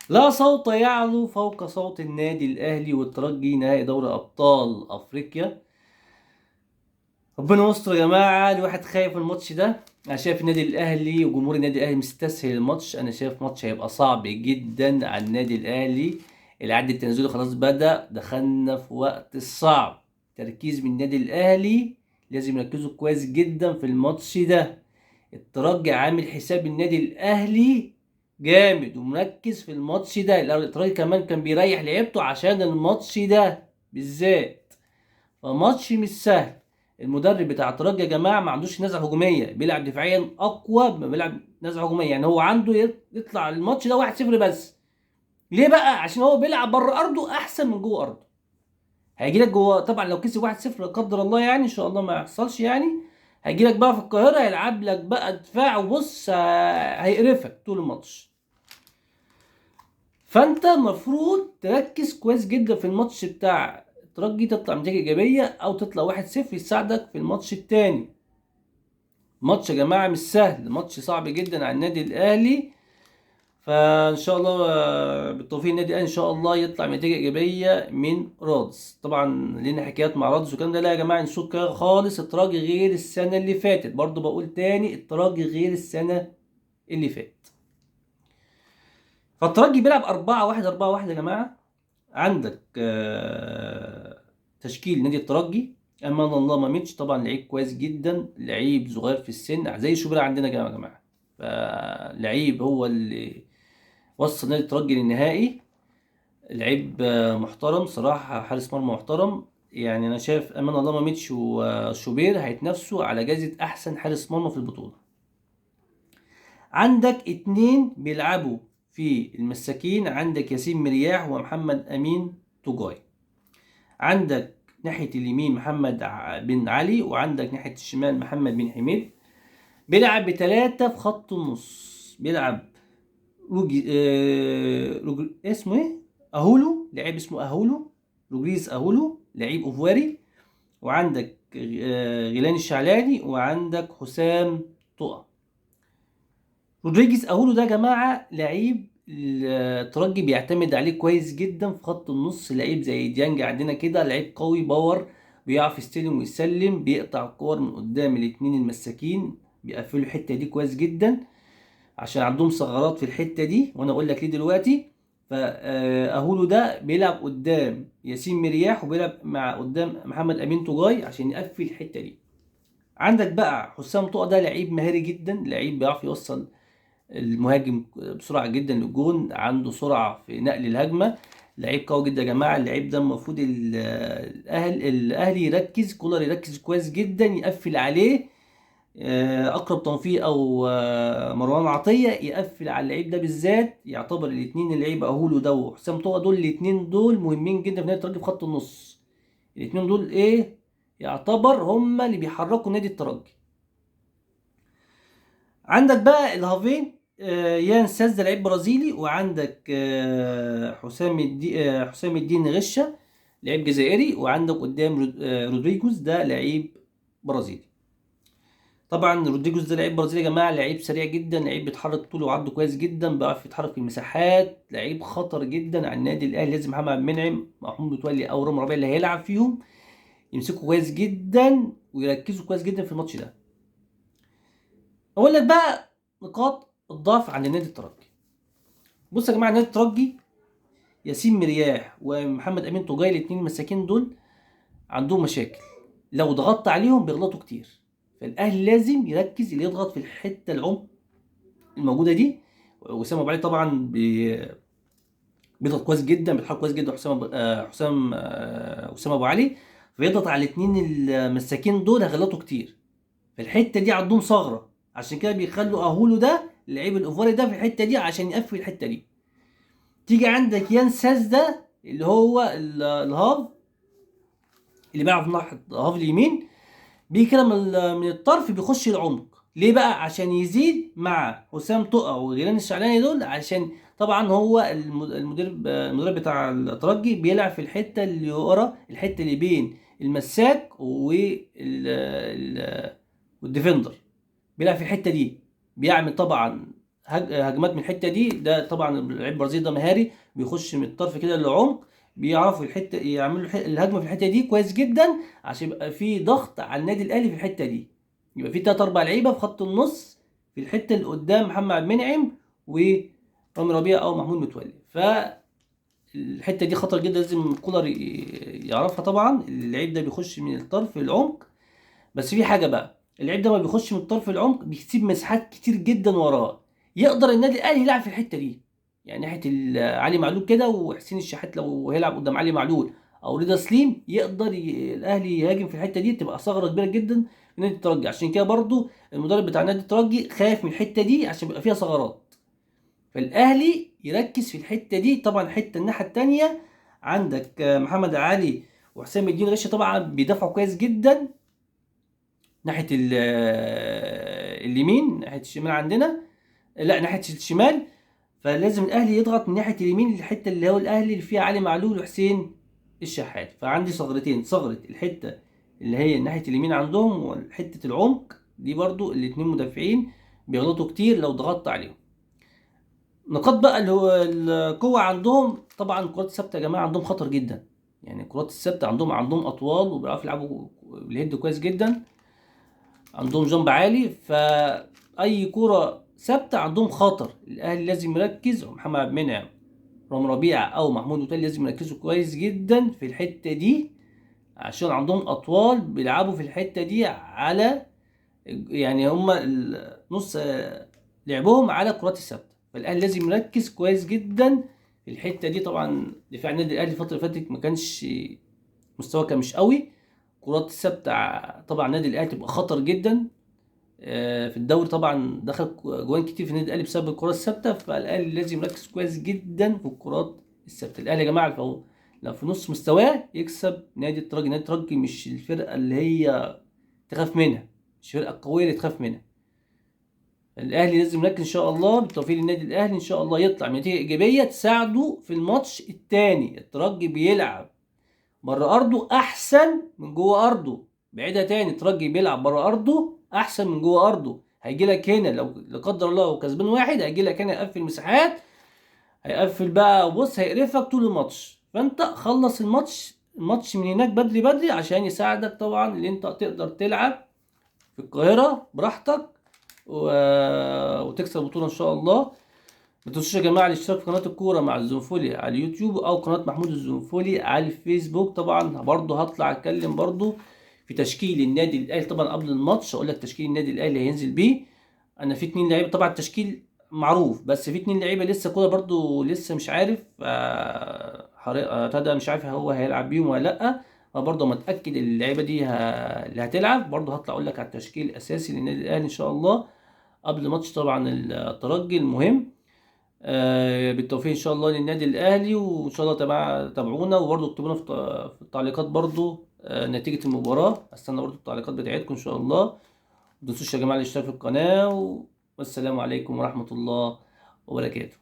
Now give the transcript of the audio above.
لا صوت يعلو فوق صوت النادي الأهلي والترجي نهائي دوري أبطال أفريقيا. ربنا يستر يا جماعة، الواحد خايف من الماتش ده. أنا شايف النادي الأهلي وجمهور النادي الأهلي مستسهل الماتش. أنا شايف ماتش هيبقى صعب جدا على النادي الأهلي. العد التنازلي خلاص بدأ، دخلنا في وقت الصعب. تركيز من النادي الأهلي، لازم يركزوا كويس جدا في الماتش ده. الترجي عامل حساب النادي الاهلي جامد ومركز في الماتش ده. الترجي كمان كان بيريح لعيبته عشان الماتش ده بالذات، فماتش مش سهل. المدرب بتاع الترجي يا جماعه ما عندوش نزعه هجوميه، بيلعب دفاعيا اقوى ما بيلعب نزعه هجوميه. يعني هو عنده يطلع الماتش ده 1-0 بس. ليه بقى؟ عشان هو بيلعب بره ارضه احسن من جوه ارضه. هيجي لك جوه طبعا لو كسب 1-0 لا قدر الله، يعني ان شاء الله ما يحصلش يعني. هيجي لك بقى في القاهره هيلعب لك بقى دفاع، وبص هيقرفك طول الماتش. فانت المفروض تركز كويس جدا في الماتش بتاع الترجي، تطلع نتيجه ايجابيه او تطلع 1-0 يساعدك في الماتش التاني. ماتش يا جماعه مش سهل، ماتش صعب جدا على النادي الاهلي. فان شاء الله بالتوفيق النادي الاهلي ان شاء الله يطلع بنتيجه ايجابيه من رادس. طبعا لنا حكايات مع رادس والكلام ده، لا يا جماعه نسوق كده خالص. الترجي غير السنه اللي فاتت، برضو بقول تاني الترجي غير السنه اللي فاتت. فالترجي بيلعب 4-1 4-1 يا جماعه. عندك تشكيل نادي الترجي: امان الله ماميتش، طبعا لعيب كويس جدا، لعيب صغير في السن زي شوبير عندنا يا جماعه. فلعيب هو اللي وصل نادي الترجي للنهائي. لعيب محترم صراحة، حارس مرمى محترم. يعني أنا شايف أمان الله ماميتش وشوبير هيتنافسوا على جائزة أحسن حارس مرمى في البطولة. عندك اتنين بيلعبوا في المساكين: عندك ياسين مرياح ومحمد أمين توجاي. عندك ناحية اليمين محمد بن علي، وعندك ناحية الشمال محمد بن حميد. بيلعب بتلاتة في خط النص. بيلعب اسمه ايه؟ اهولو، لعيب اسمه اهولو، روجريز اهولو، لعيب اوفواري. وعندك غيلان الشعلاني، وعندك حسام طقا. رودريجيز اهولو ده يا جماعه لعيب الترجي بيعتمد عليه كويس جدا في خط النص. لعيب زي ديانج عندنا كده، لعيب قوي باور، بيعرف يستلم ويسلم، بيقطع الكور من قدام الاتنين المساكين، بيقفلوا الحته دي كويس جدا عشان عندهم ثغرات في الحته دي، وانا اقول لك ليه دلوقتي. فاهولو ده بيلعب قدام ياسين مرياح، وبيلعب مع قدام محمد امين توجاي عشان يقفل الحته دي. عندك بقى حسام طوق، ده لعيب مهاري جدا، لعيب بيعرف يوصل المهاجم بسرعه جدا للجون، عنده سرعه في نقل الهجمه. لعيب قوي جدا يا جماعه. اللعيب ده المفروض الاهلي يركز، كولر يركز كويس جدا يقفل عليه. اكرم توفيق او مروان عطيه يقفل على اللعيب ده بالذات. يعتبر الاثنين اللعيبه اهولو ده وحسام طه، دول الاثنين دول مهمين جدا في نادي الترجي في خط النص. الاثنين دول ايه؟ يعتبر هم اللي بيحركوا نادي الترجي. عندك بقى الهافين يان ساز، ده لعيب برازيلي. وعندك حسام الدين غشه، لعيب جزائري. وعندك قدام رودريجوز، ده لعيب برازيلي. طبعا رودريجوز ده لعيب برازيلي يا جماعه، لعيب سريع جدا، لعيب بيتحرك طوله وعرضه كويس جدا، بيعرف يتحرك في المساحات، لعيب خطر جدا على النادي الاهلي. لازم محمد عبد المنعم، محمود متولي او رامي ربيعه اللي هيلعب فيهم يمسكوا كويس جدا ويركزوا كويس جدا في الماتش ده. اقول لك بقى نقاط الضعف عند النادي الترجي. بص يا جماعه، النادي الترجي ياسين مرياح ومحمد امين توجاي الاثنين المساكين دول عندهم مشاكل، لو ضغطت عليهم بيغلطوا كتير. فالاهلي لازم يركز اللي يضغط في الحته العمق الموجوده دي. وسام ابو علي طبعا بيضغط كويس جدا، بيتحرك كويس جدا. حسام ابو علي بيضغط على الاثنين المساكين دول، هيغلطوا كتير في الحته دي، عندهم ثغره. عشان كده بيخلوا اهولو ده اللعيب الاوفري ده في الحته دي عشان يقفل الحته دي. تيجي عندك يان ساس ده اللي هو الهاف، اللي بيلعب في ناحيه هاف اليمين، بيجي كده من الطرف بيخش العمق. ليه بقى؟ عشان يزيد مع حسام طقة وغيلان الشعلاني دول. عشان طبعا هو المدرب بتاع الترجي بيلعب في الحته اللي ورا، الحته اللي بين المساك والديفندر، بيلعب في الحته دي. بيعمل طبعا هجمات من الحته دي. ده طبعا اللعيب البرازيلي ده مهاري، بيخش من الطرف كده للعمق، بيعرفوا الحته يعملوا الهجمه في الحته دي كويس جدا، عشان يبقى في ضغط على النادي الاهلي في الحته دي. يبقى في 3 4 لعيبه في خط النص في الحته اللي قدام محمد عبد المنعم ورامي ربيعه او محمود متولي. فالحته دي خطر جدا، لازم كولر يعرفها. طبعا اللعيب ده بيخش من الطرف للعمق، بس في حاجه بقى، اللعيب ده ما بيخش من الطرف العمق بيسيب مساحات كتير جدا وراه. يقدر النادي الاهلي يلعب في الحته دي، يعني ناحيه علي معلول كده، وحسين الشحات لو هيلعب قدام علي معلول او رضا سليم، يقدر الاهلي يهاجم في الحته دي، تبقى ثغره كبيره جدا في نادي الترجي. عشان كده برضو المدرب بتاع نادي الترجي خايف من الحته دي عشان بيبقى فيها ثغرات. فالاهلي يركز في الحته دي. طبعا الحته الناحيه الثانيه عندك محمد علي وحسام الدين غشه، طبعا بيدافعوا كويس جدا ناحيه اليمين، ناحيه الشمال عندنا، لا ناحيه الشمال. فلازم الاهلي يضغط من ناحيه اليمين، الحته اللي هو الاهلي اللي فيها علي معلول وحسين الشحات. فعندي ثغرتين، ثغره الحته اللي هي ناحيه اليمين عندهم، وحته العمق دي برضو الاتنين مدافعين بيغلطوا كتير لو ضغطت عليهم. نقاط بقى اللي هو القوه عندهم، طبعا الكرات الثابته يا جماعه عندهم خطر جدا. يعني الكرات الثابته عندهم اطوال، وبيعرفوا يلعبوا بالهيد كويس جدا، عندهم جنب عالي. فاي كرة ثابته عندهم خطر. الاهلي لازم يركز، ومحمد عبد المنعم رامي ربيعه او محمود متولي لازم يركزوا كويس جدا في الحته دي، عشان عندهم اطوال بيلعبوا في الحته دي على، يعني هم نص لعبهم على الكرات الثابته. فالاهلي لازم يركز كويس جدا في الحته دي. طبعا دفاع النادي الاهلي الفتره اللي فاتت ما كانش مستواه، كان مش قوي. كرات الثابته طبعا النادي الاهلي تبقى خطر جدا في الدوري. طبعا دخل جوان كتير في النادي الاهلي بسبب الكرات الثابته. فالاهلي لازم يركز كويس جدا في الكرات الثابته. الاهلي يا جماعه لو في نص مستواه يكسب نادي الترجي. نادي الترجي مش الفرقه اللي هي تخاف منها، مش الفرقه القويه اللي تخاف منها. الاهلي لازم يركز ان شاء الله. بالتوفيق للنادي الاهلي ان شاء الله، يطلع بنتيجه ايجابيه تساعده في الماتش الثاني. الترجي بيلعب بره ارضه احسن من جوه ارضه. بعيدها تاني، الترجي بيلعب بره ارضه احسن من جوه ارضه. هيجي لك هنا لو لا قدر الله لو كسبان واحد، هيجي لك هنا يقفل مساحات، هيقفل بقى، بص هيقرفك طول الماتش. فانت خلص الماتش من هناك بدري بدري، عشان يساعدك طبعا اللي انت تقدر تلعب في القاهره براحتك وتكسب البطوله ان شاء الله. ما تنسوش يا جماعه الاشتراك في قناه الكوره مع الزنفولي على اليوتيوب، او قناه محمود الزنفولي على الفيسبوك. طبعا برضه هطلع اتكلم برضه في تشكيل النادي الاهلي طبعا قبل الماتش، اقول لك تشكيل النادي الاهلي هينزل بيه. انا في 2 لعيبه، طبعا التشكيل معروف، بس في 2 لعيبه لسه كوره برضه لسه مش عارف. ابتدى مش عارف هو هيلعب بيهم ولا لا. برضه متاكد اللعيبه دي اللي هتلعب. برضه هطلع اقول لك على التشكيل الاساسي للنادي الاهلي ان شاء الله قبل ماتش طبعا الترجي المهم. بالتوفيق ان شاء الله للنادي الاهلي، وان شاء الله تابعونا، وبرضه اكتبوا لنا في التعليقات برضه نتيجة المباراة. استنى برضه التعليقات بتاعتكم ان شاء الله. ما تنسوش يا جماعة الاشتراك في القناة، والسلام عليكم ورحمة الله وبركاته.